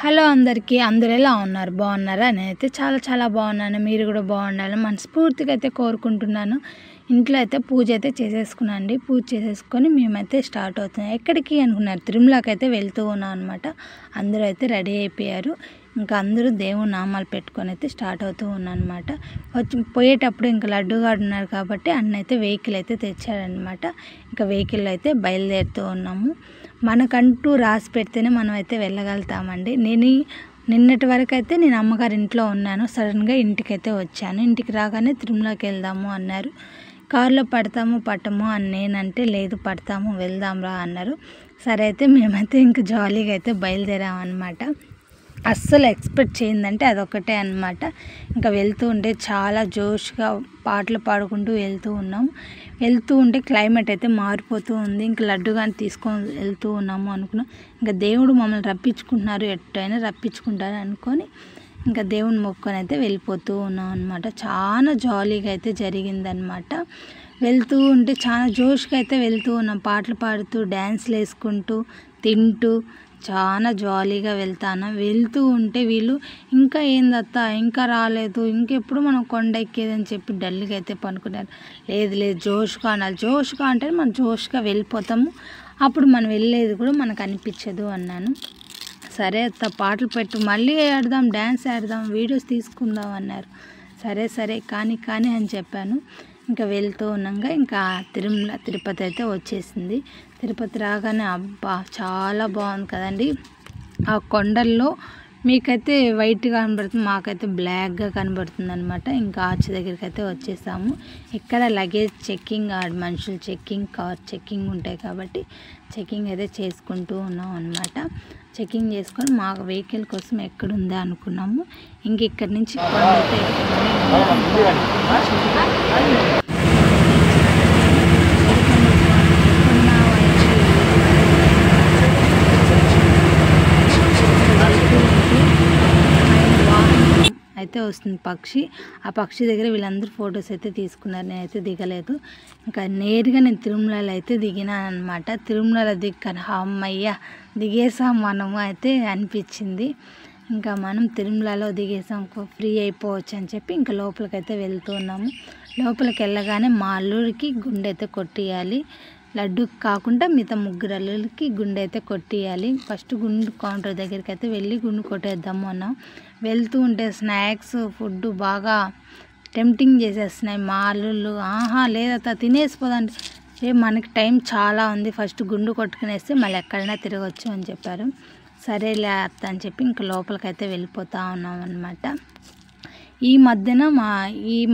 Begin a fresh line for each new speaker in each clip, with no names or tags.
Hello అందరికీ, అందరూ ఎలా ఉన్నారు? బాగున్నారా? నేనైతే చాలా బాగున్నాను. మీరు కూడా బాగుండాలని మనస్ఫూర్తిగా అయితే కోరుకుంటున్నాను. ఇంట్లో అయితే పూజ అయితే చేసేసుకున్నాండి. పూజ చేసేసుకొని మేమైతే స్టార్ట్ అవుతున్నాం. ఎక్కడికి అనుకున్నారు? తిరుమలకి అయితే వెళ్తూ ఉన్నాం అనమాట. అందరూ అయితే రెడీ అయిపోయారు. ఇంకా అందరూ దేవుని నామాలు పెట్టుకొని అయితే స్టార్ట్ అవుతూ ఉన్నాను అనమాట. పోయేటప్పుడు ఇంకా లడ్డుగాడు ఉన్నారు కాబట్టి అన్న అయితే వెహికల్ అయితే తెచ్చాడనమాట. ఇంకా వెహికల్ అయితే బయలుదేరుతూ ఉన్నాము. మనకంటూ రాసి పెడితేనే మనం అయితే వెళ్ళగలుగుతామండి. నిన్నటి వరకు అయితే నేను అమ్మగారి ఇంట్లో ఉన్నాను. సడన్గా ఇంటికైతే వచ్చాను. ఇంటికి రాగానే తిరుమలకి వెళ్దాము అన్నారు. కారులో పట్టము అని నేనంటే, లేదు పడతాము, వెళ్దాం రా అన్నారు. సరే అయితే మేమైతే ఇంక జాలీగా అయితే బయలుదేరామన్నమాట. అస్సలు ఎక్స్పెక్ట్ చేయిందంటే అదొకటే అనమాట. ఇంకా వెళ్తూ ఉంటే చాలా జోష్గా పాటలు పాడుకుంటూ వెళ్తూ ఉన్నాం. వెళ్తూ ఉంటే క్లైమేట్ అయితే మారిపోతూ ఉంది. ఇంకా లడ్డు కానీ తీసుకొని వెళ్తూ ఉన్నాము అనుకున్నాం. ఇంకా దేవుడు మమ్మల్ని రప్పించుకుంటున్నారు, ఎట్టయినా రప్పించుకుంటారు అనుకొని ఇంకా దేవుని మొక్కుకొని అయితే వెళ్ళిపోతూ ఉన్నాం అనమాట. చాలా జాలీగా అయితే జరిగిందనమాట. వెళ్తూ ఉంటే చాలా జోష్గా అయితే వెళ్తూ ఉన్నాం. పాటలు పాడుతూ డ్యాన్స్లు వేసుకుంటూ తింటూ చాలా జాలీగా వెళ్తూ ఉంటే వీళ్ళు ఇంకా ఏందత్తా ఇంకా రాలేదు, ఇంకెప్పుడు మనం కొండ ఎక్కేదని చెప్పి డల్గా అయితే పనుకున్నారు. లేదు జోష్గా అనాలి. జోష్గా అంటే మనం జోష్గా వెళ్ళిపోతాము, అప్పుడు మనం వెళ్ళేది కూడా మనకు అనిపించదు అన్నాను. సరే అత్త పాటలు పెట్టు, మళ్ళీ ఆడదాం, డ్యాన్స్ ఆడదాం, వీడియోస్ తీసుకుందాం అన్నారు. సరే కానీ అని చెప్పాను. ఇంకా వెళ్తూ ఉన్నాగా ఇంకా తిరుపతి అయితే వచ్చేసింది. తిరుపతి రాగానే అబ్బా చాలా బాగుంది కదండి. ఆ కొండల్లో మీకైతే వైట్గా కనబడుతుంది, మాకైతే బ్లాక్గా కనబడుతుంది అనమాట. ఇంకా ఆర్చ్ దగ్గరికి అయితే వచ్చేసాము. ఇక్కడ లగేజ్ చెక్కింగ్, మనుషులు చెక్కింగ్, కార్ చెక్కింగ్ ఉంటాయి కాబట్టి చెక్కింగ్ అయితే చేసుకుంటూ ఉన్నాం అనమాట. చెక్కింగ్ చేసుకొని మా వెహికల్ కోసం ఎక్కడుందా అనుకున్నాము. ఇంక ఇక్కడి నుంచి కొండ అయితే అయితే వస్తుంది పక్షి. ఆ పక్షి దగ్గర వీళ్ళందరూ ఫొటోస్ అయితే తీసుకున్నారు. నేనైతే దిగలేదు. ఇంకా నేరుగా నేను తిరుమలలో అయితే దిగినాను అనమాట. తిరుమలలో దిక్కాను, అమ్మయ్య దిగేసాం మనము అయితే అనిపించింది. ఇంకా మనం తిరుమలలో దిగేసాం, ఫ్రీ అయిపోవచ్చు అని చెప్పి ఇంకా లోపలికైతే వెళ్తూ ఉన్నాము. లోపలికి వెళ్ళగానే మా అల్లుడికి గుండె అయితే కొట్టియాలి. లడ్డు కాకుండా మిగతా ముగ్గురు అల్లులకి గుండె అయితే కొట్టియాలి. ఫస్ట్ గుండు కౌంటర్ దగ్గరికి అయితే వెళ్ళి గుండు కొట్టేద్దాము అన్నాం. వెళ్తూ ఉంటే స్నాక్స్ ఫుడ్ బాగా టెంప్టింగ్ చేసేస్తున్నాయి మా అల్లుళ్ళు. లేదత్తా తినేసిపోదండి, మనకి టైం చాలా ఉంది, ఫస్ట్ గుండు కొట్టుకునేస్తే మళ్ళీ ఎక్కడైనా తిరగచ్చు అని చెప్పారు. సరేలే అత్త అని చెప్పి ఇంకా లోపలికైతే వెళ్ళిపోతూ ఉన్నాం అన్నమాట. ఈ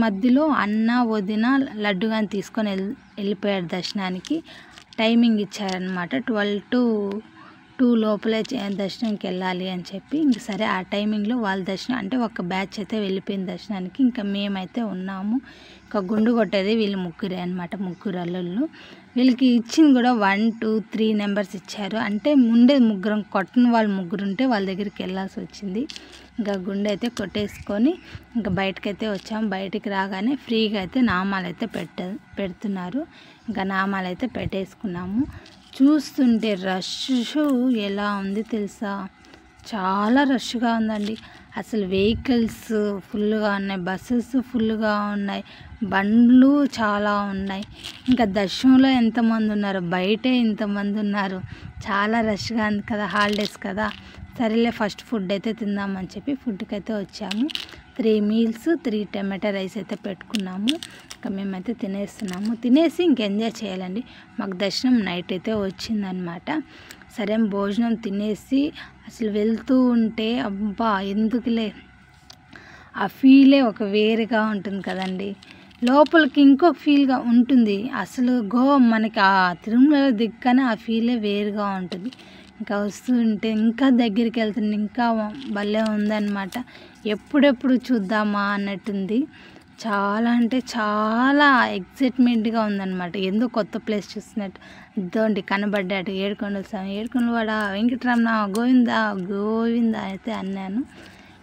మధ్యలో అన్న వదిన లడ్డు కానీ తీసుకొని వెళ్ళిపోయారు దర్శనానికి. టైమింగ్ ఇచ్చారనమాట, 12 to 2 లోపలే దర్శనంకి వెళ్ళాలి అని చెప్పి. ఇంక సరే ఆ టైమింగ్లో వాళ్ళ దర్శనం అంటే ఒక బ్యాచ్ అయితే వెళ్ళిపోయింది దర్శనానికి. ఇంకా మేమైతే ఉన్నాము. ఇంకా గుండు కొట్టేది వీళ్ళు ముగ్గురే అనమాట, ముగ్గురు అల్లుళ్ళు. వీళ్ళకి ఇచ్చింది కూడా 1, 2, 3 నెంబర్స్ ఇచ్చారు. అంటే ముందే ముగ్గురం కొట్టిన వాళ్ళు ముగ్గురు ఉంటే వాళ్ళ దగ్గరికి వెళ్ళాల్సి వచ్చింది. ఇంకా గుండె అయితే కొట్టేసుకొని ఇంకా బయటకైతే వచ్చాము. బయటికి రాగానే ఫ్రీగా అయితే నామాలు అయితే పెడుతున్నారు. ఇంకా నామాలు అయితే పెట్టేసుకున్నాము. చూస్తుంటే రష్ ఎలా ఉంది తెలుసా, చాలా రష్గా ఉందండి. అసలు వెహికల్స్ ఫుల్గా ఉన్నాయి, బస్సెస్ ఫుల్గా ఉన్నాయి, బండ్లు చాలా ఉన్నాయి. ఇంకా దర్శనంలో ఎంతమంది ఉన్నారు, బయటే ఇంతమంది ఉన్నారు. చాలా రష్గా ఉంది కదా, హాలిడేస్ కదా. సరేలే ఫస్ట్ ఫుడ్ అయితే తిందామని చెప్పి ఫుడ్కి అయితే వచ్చాము. 3 meals 3 టమాటా రైస్ అయితే పెట్టుకున్నాము. ఇంకా మేమైతే తినేస్తున్నాము. తినేసి ఇంక ఎంజాయ్ చేయాలండి. మాకు దర్శనం నైట్ అయితే వచ్చిందనమాట. సరే భోజనం తినేసి అసలు వెళ్తూ ఉంటే అబ్బా ఎందుకులే, ఆ ఫీలే ఒక వేరుగా ఉంటుంది కదండి. లోపలికి ఇంకొక ఫీల్గా ఉంటుంది. అసలు మనకి ఆ తిరుమలలో దిక్కనే ఆ ఫీలే వేరుగా ఉంటుంది. ఇంకా వస్తుంటే ఇంకా దగ్గరికి వెళ్తుంటే ఇంకా భలే ఉందన్నమాట. ఎప్పుడెప్పుడు చూద్దామా అన్నట్టుంది. చాలా అంటే చాలా ఎగ్జైట్మెంట్గా ఉందన్నమాట. ఎందుకు కొత్త ప్లేస్ చూస్తున్నట్టు. ఇదోండి కనబడ్డాడు ఏడుకొండల స్వామి, ఏడుకొండలవాడ వెంకటరమణ గోవింద అయితే అన్నాను.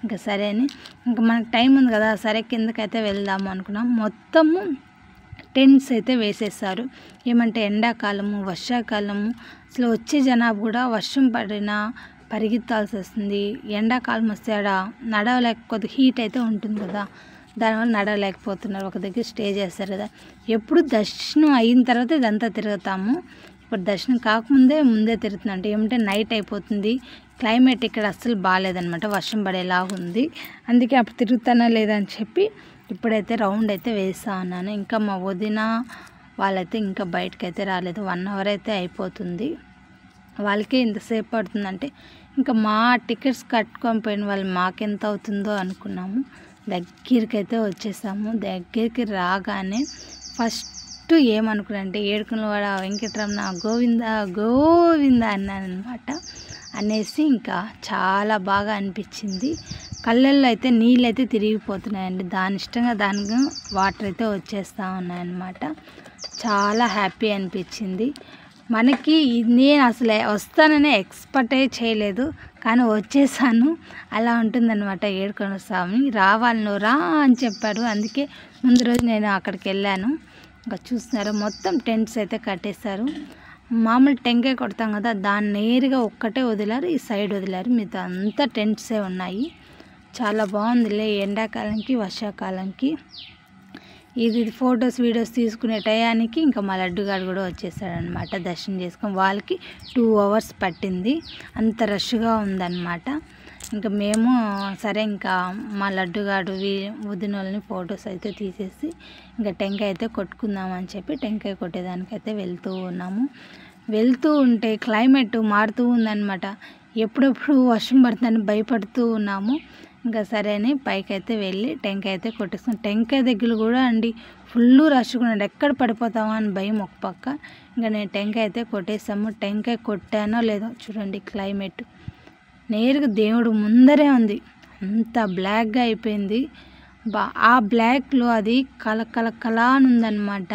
ఇంకా సరే అని ఇంకా మనకు టైం ఉంది కదా, సరే కిందకైతే వెళ్దాము అనుకున్నాం. మొత్తము టెంట్స్ అయితే వేసేస్తారు. ఏమంటే ఎండాకాలము, వర్షాకాలము, అసలు వచ్చే జనాభా కూడా వర్షం పడినా పరిగెత్తాల్సి వస్తుంది. ఎండాకాలం వస్తే ఆడ నడవలేకపోతే హీట్ అయితే ఉంటుంది కదా, దానివల్ల నడవలేకపోతున్నారు. ఒక దగ్గర స్టే చేస్తారు కదా. ఎప్పుడు దర్శనం అయిన తర్వాత ఇదంతా తిరుగుతాము. ఇప్పుడు దర్శనం కాకముందే ముందే తిరుగుతున్నాం. అంటే ఏమంటే నైట్ అయిపోతుంది, క్లైమేట్ ఇక్కడ అస్సలు బాగాలేదనమాట, వర్షం పడేలాగా ఉంది. అందుకే అప్పుడు తిరుగుతానా లేదా అని చెప్పి ఇప్పుడైతే రౌండ్ అయితే వేస్తా ఉన్నాను. ఇంకా మా వదిన వాళ్ళైతే ఇంకా బయటకు అయితే రాలేదు. 1 అవర్ అయితే అయిపోతుంది. వాళ్ళకే ఇంతసేపు పడుతుందంటే ఇంకా మా టికెట్స్ కట్టుకొని పోయిన వాళ్ళు మాకెంత అవుతుందో అనుకున్నాము. దగ్గరికి అయితే వచ్చేసాము. దగ్గరికి రాగానే ఫస్ట్ ఏమనుకున్నానంటే ఏడుకున్నవాడ వెంకటరమణ గోవింద గోవింద అన్నాను అనమాట. అనేసి ఇంకా చాలా బాగా అనిపించింది. కళ్ళల్లో అయితే నీళ్ళు అయితే తిరిగిపోతున్నాయండి. దాని ఇష్టంగా దానికి వాటర్ అయితే వచ్చేస్తూ ఉన్నాయన్నమాట. చాలా హ్యాపీ అనిపించింది. మనకి నేను అసలు వస్తాననే ఎక్స్పెక్టే చేయలేదు, కానీ వచ్చేసాను. అలా ఉంటుందన్నమాట ఏడుకొండ స్వామి. రావాలి నువ్వు రా అని చెప్పారు. అందుకే ముందు రోజు నేను అక్కడికి వెళ్ళాను. ఇంకా చూస్తున్నారా మొత్తం టెంట్స్ అయితే కట్టేశారు. మామూలు టెంకాయ కొడతాం కదా, దాన్ని నేరుగా ఒక్కటే వదిలారు, ఈ సైడ్ వదిలారు. మిగతా అంతా టెంట్సే ఉన్నాయి. చాలా బాగుందిలే ఎండాకాలంకి వర్షాకాలంకి. ఇది ఫొటోస్ వీడియోస్ తీసుకునే టయానికి ఇంకా మా లడ్డుగాడు కూడా వచ్చేసాడనమాట. దర్శనం చేసుకొని వాళ్ళకి 2 అవర్స్ పట్టింది. అంత రష్గా ఉందన్నమాట. ఇంకా మేము సరే ఇంకా మా లడ్డుగాడు వదినోళ్ళని ఫొటోస్ అయితే తీసేసి ఇంకా టెంకాయ అయితే కొట్టుకుందామని చెప్పి టెంకాయ కొట్టేదానికైతే వెళ్తూ ఉన్నాము. వెళ్తూ ఉంటే క్లైమేట్ మారుతూ ఉందన్నమాట. ఎప్పుడెప్పుడు వర్షం పడుతుందని భయపడుతూ ఉన్నాము. ఇంకా సరే అని పైకి అయితే వెళ్ళి టెంకాయ అయితే కొట్టేసుకున్నాం. టెంకాయ దగ్గర కూడా అండి ఫుల్ రష్గా ఉన్నాడు. ఎక్కడ పడిపోతామో అని భయం ఒక పక్క. ఇంకా నేను టెంకాయ అయితే కొట్టేసాము. టెంకాయ కొట్టానో లేదో చూడండి, క్లైమేట్ నేరుగా దేవుడు ముందరే ఉంది. అంత బ్లాక్గా అయిపోయింది. ఆ బ్లాక్లో అది కల అని ఉందన్నమాట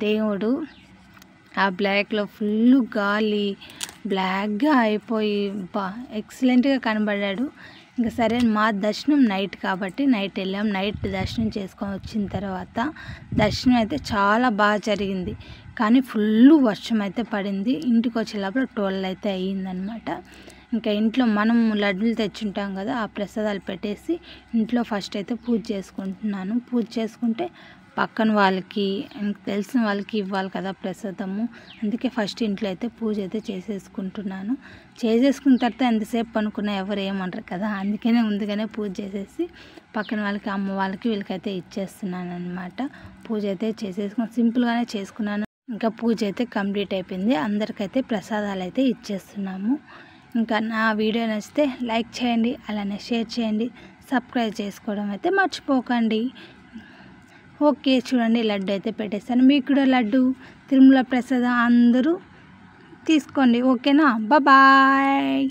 దేవుడు. ఆ బ్లాక్లో ఫుల్ గాలి బ్లాక్గా అయిపోయి ఎక్సలెంట్గా కనబడ్డాడు. ఇంకా సరే మా దర్శనం నైట్ కాబట్టి నైట్ వెళ్ళాం. నైట్ దర్శనం చేసుకొని వచ్చిన తర్వాత దర్శనం అయితే చాలా బాగా జరిగింది. కానీ ఫుల్ వర్షం అయితే పడింది. ఇంటికి వచ్చే లోపల 12 అయితే అయ్యిందనమాట. ఇంకా ఇంట్లో మనం లడ్డులు తెచ్చుంటాం కదా, ఆ ప్రసాదాలు పెట్టేసి ఇంట్లో ఫస్ట్ అయితే పూజ చేసుకుంటున్నాను. పూజ చేసుకుంటే పక్కన వాళ్ళకి తెలిసిన వాళ్ళకి ఇవ్వాలి కదా ప్రసాదము. అందుకే ఫస్ట్ ఇంట్లో అయితే పూజ అయితే చేసేసుకుంటున్నాను. చేసేసుకున్న తర్వాత ఎంతసేపు అనుకున్నా ఎవరు ఏమంటారు కదా, అందుకనే ముందుగానే పూజ చేసేసి పక్కన వాళ్ళకి అమ్మ వాళ్ళకి వీళ్ళకైతే ఇచ్చేస్తున్నాను అనమాట. పూజ అయితే చేసేసుకుని సింపుల్గానే చేసుకున్నాను. ఇంకా పూజ అయితే కంప్లీట్ అయిపోయింది. అందరికైతే ప్రసాదాలు అయితే ఇచ్చేస్తున్నాము. ఇంకా నా వీడియో నచ్చితే లైక్ చేయండి, అలానే షేర్ చేయండి, సబ్స్క్రైబ్ చేసుకోవడం అయితే మర్చిపోకండి. ఓకే, చూడండి లడ్డు అయితే పెట్టేస్తాను. మీకు కూడా లడ్డు తిరుమల ప్రసాదం అందరూ తీసుకోండి. ఓకేనా, బాయ్.